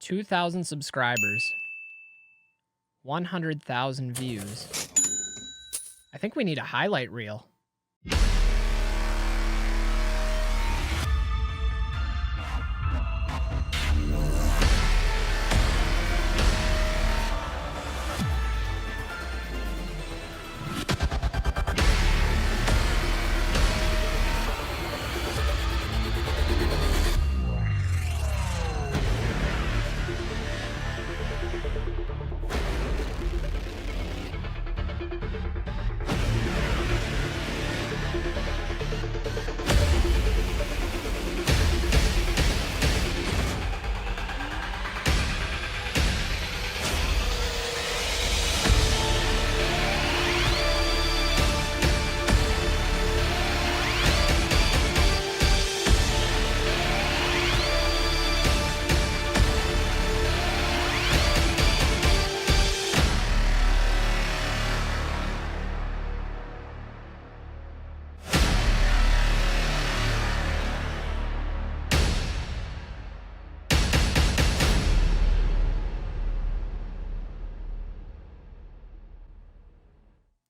2,000 subscribers, 100,000 views. I think we need a highlight reel.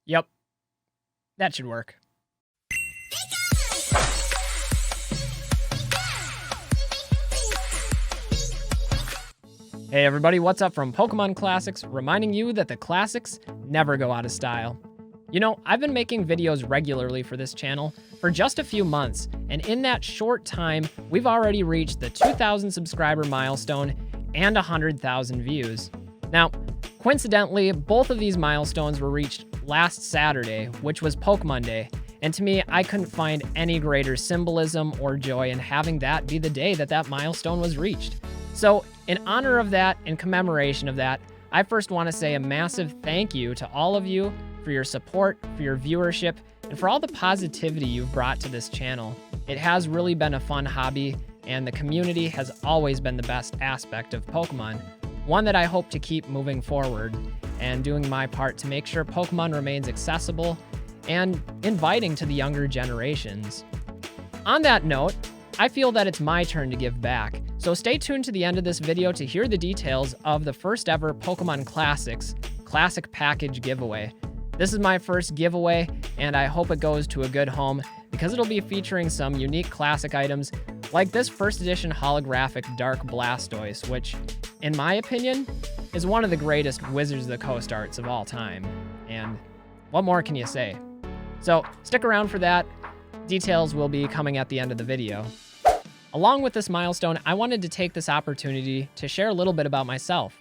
Yep, that should work. Hey everybody, what's up from Pokemon Classics, reminding you that the classics never go out of style. You know, I've been making videos regularly for this channel for just a few months, and in that short time, we've already reached the 2,000 subscriber milestone and 100,000 views. Now, coincidentally, both of these milestones were reached last Saturday, which was Pokemon Day, and to me, I couldn't find any greater symbolism or joy in having that be the day that that milestone was reached. So, in honor of that, in commemoration of that, I first want to say a massive thank you to all of you for your support, for your viewership, and for all the positivity you've brought to this channel. It has really been a fun hobby, and the community has always been the best aspect of Pokemon, one that I hope to keep moving forward and doing my part to make sure Pokemon remains accessible and inviting to the younger generations. On that note, I feel that it's my turn to give back, so stay tuned to the end of this video to hear the details of the first ever Pokemon Classics Classic Package giveaway. This is my first giveaway, and I hope it goes to a good home because it'll be featuring some unique classic items like this first edition holographic Dark Blastoise, which, in my opinion, is one of the greatest Wizards of the Coast arts of all time. And what more can you say? So stick around for that. Details will be coming at the end of the video. Along with this milestone, I wanted to take this opportunity to share a little bit about myself.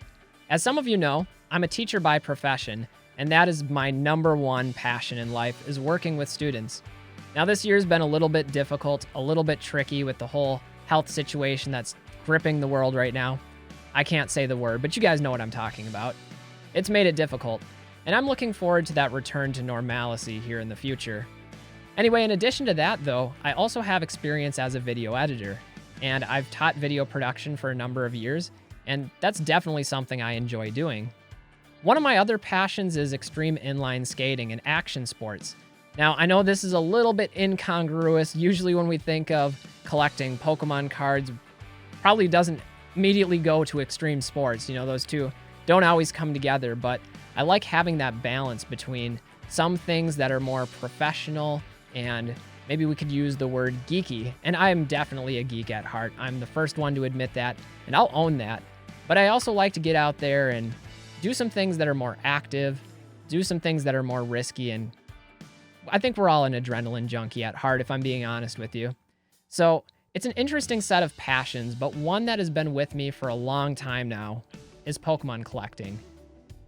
As some of you know, I'm a teacher by profession, and that is my number one passion in life, is working with students. Now this year's been a little bit difficult, a little bit tricky with the whole health situation that's gripping the world right now. I can't say the word, but you guys know what I'm talking about. It's made it difficult, and I'm looking forward to that return to normalcy here in the future. Anyway, in addition to that though, I also have experience as a video editor, and I've taught video production for a number of years, and that's definitely something I enjoy doing. One of my other passions is extreme inline skating and action sports. Now, I know this is a little bit incongruous. Usually when we think of collecting Pokemon cards, probably doesn't immediately go to extreme sports. You know, those two don't always come together, but I like having that balance between some things that are more professional and maybe we could use the word geeky. And I am definitely a geek at heart. I'm the first one to admit that, and I'll own that. But I also like to get out there and do some things that are more active, do some things that are more risky, and I think we're all an adrenaline junkie at heart, if I'm being honest with you. So it's an interesting set of passions, but one that has been with me for a long time now is Pokemon collecting.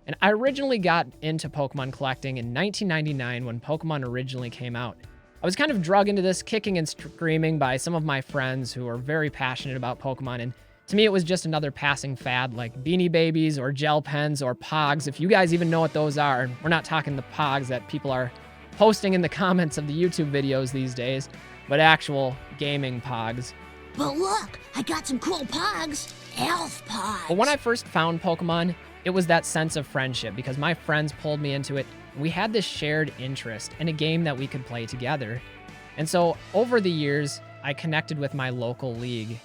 And I originally got into Pokemon collecting in 1999 when Pokemon originally came out. I was kind of drug into this kicking and screaming by some of my friends who are very passionate about Pokemon, and to me it was just another passing fad like Beanie Babies or gel pens or Pogs. If you guys even know what those are, we're not talking the Pogs that people are posting in the comments of the YouTube videos these days, but actual gaming Pogs. But look, I got some cool Pogs. Elf Pogs. But when I first found Pokemon, it was that sense of friendship because my friends pulled me into it. We had this shared interest in a game that we could play together. And so over the years, I connected with my local league.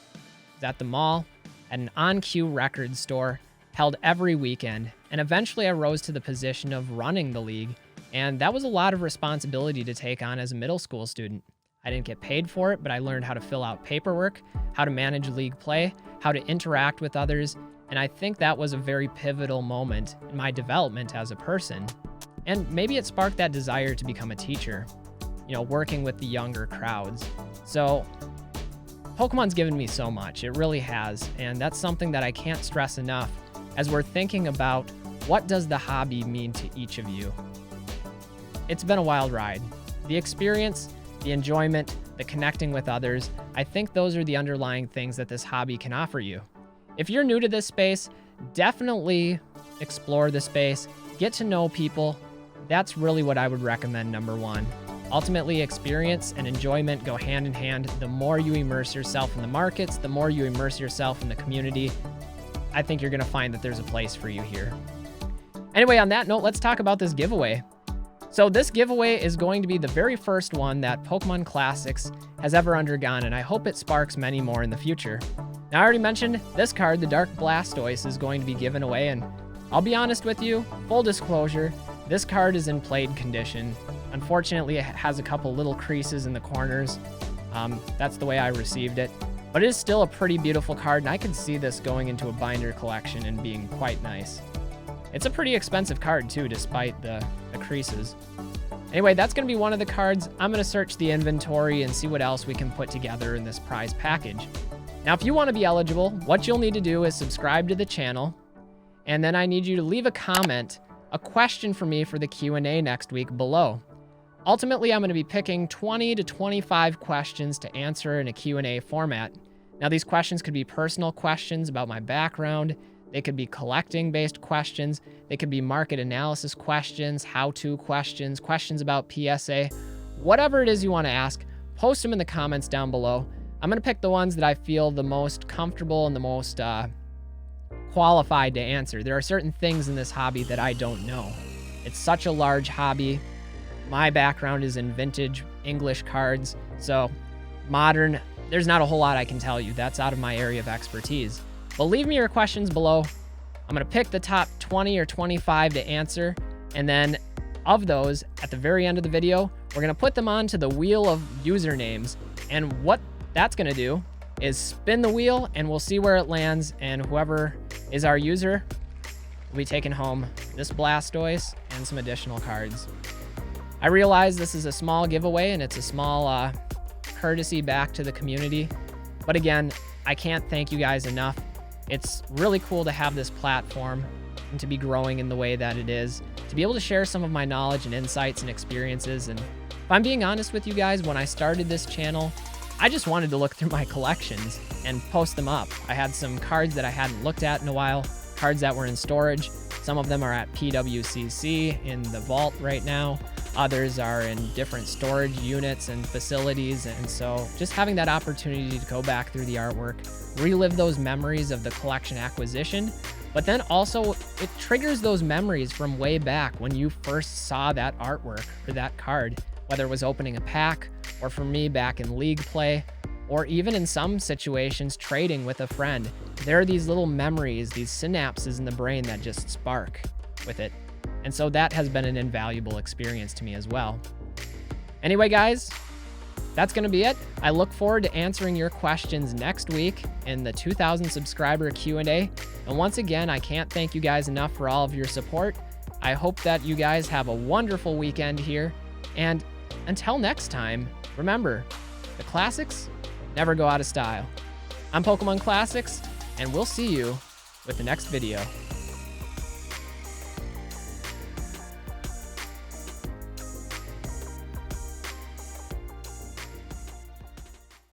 At the mall, at an on-cue record store held every weekend, and eventually I rose to the position of running the league, and that was a lot of responsibility to take on as a middle school student. I didn't get paid for it, but I learned how to fill out paperwork, how to manage league play, how to interact with others, and I think that was a very pivotal moment in my development as a person. And maybe it sparked that desire to become a teacher, working with the younger crowds. So Pokemon's given me so much, it really has, and that's something that I can't stress enough as we're thinking about what does the hobby mean to each of you. It's been a wild ride. The experience, the enjoyment, the connecting with others, I think those are the underlying things that this hobby can offer you. If you're new to this space, definitely explore the space, get to know people. That's really what I would recommend, number one. Ultimately, experience and enjoyment go hand in hand. The more you immerse yourself in the markets, the more you immerse yourself in the community, I think you're going to find that there's a place for you here. Anyway, on that note, let's talk about this giveaway. So this giveaway is going to be the very first one that Pokemon Classics has ever undergone, and I hope it sparks many more in the future. Now, I already mentioned this card, the Dark Blastoise, is going to be given away, and I'll be honest with you, full disclosure, this card is in played condition. Unfortunately, it has a couple little creases in the corners. That's the way I received it. But it is still a pretty beautiful card, and I could see this going into a binder collection and being quite nice. It's a pretty expensive card, too, despite the creases. Anyway, that's going to be one of the cards. I'm going to search the inventory and see what else we can put together in this prize package. Now, if you want to be eligible, what you'll need to do is subscribe to the channel, and then I need you to leave a comment, a question for me for the Q&A next week below. Ultimately, I'm going to be picking 20 to 25 questions to answer in a Q&A format. Now, these questions could be personal questions about my background. They could be collecting-based questions. They could be market analysis questions, how-to questions, questions about PSA. Whatever it is you want to ask, post them in the comments down below. I'm going to pick the ones that I feel the most comfortable and the most qualified to answer. There are certain things in this hobby that I don't know. It's such a large hobby. My background is in vintage English cards, so modern, there's not a whole lot I can tell you. That's out of my area of expertise. But leave me your questions below. I'm going to pick the top 20 or 25 to answer, and then of those, at the very end of the video, we're going to put them onto the wheel of usernames, and what that's going to do is spin the wheel, and we'll see where it lands, and whoever is our user will be taking home this Blastoise and some additional cards. I realize this is a small giveaway and it's a small courtesy back to the community. But again, I can't thank you guys enough. It's really cool to have this platform and to be growing in the way that it is, to be able to share some of my knowledge and insights and experiences. And if I'm being honest with you guys, when I started this channel, I just wanted to look through my collections and post them up. I had some cards that I hadn't looked at in a while, cards that were in storage. Some of them are at PWCC in the vault right now. Others are in different storage units and facilities. And so just having that opportunity to go back through the artwork, relive those memories of the collection acquisition, but then also it triggers those memories from way back when you first saw that artwork or that card, whether it was opening a pack or for me back in league play, or even in some situations trading with a friend. There are these little memories, these synapses in the brain that just spark with it. And so that has been an invaluable experience to me as well. Anyway, guys, that's going to be it. I look forward to answering your questions next week in the 2,000 subscriber Q&A. And once again, I can't thank you guys enough for all of your support. I hope that you guys have a wonderful weekend here. And until next time, remember, the classics never go out of style. I'm Pokemon Classics, and we'll see you with the next video.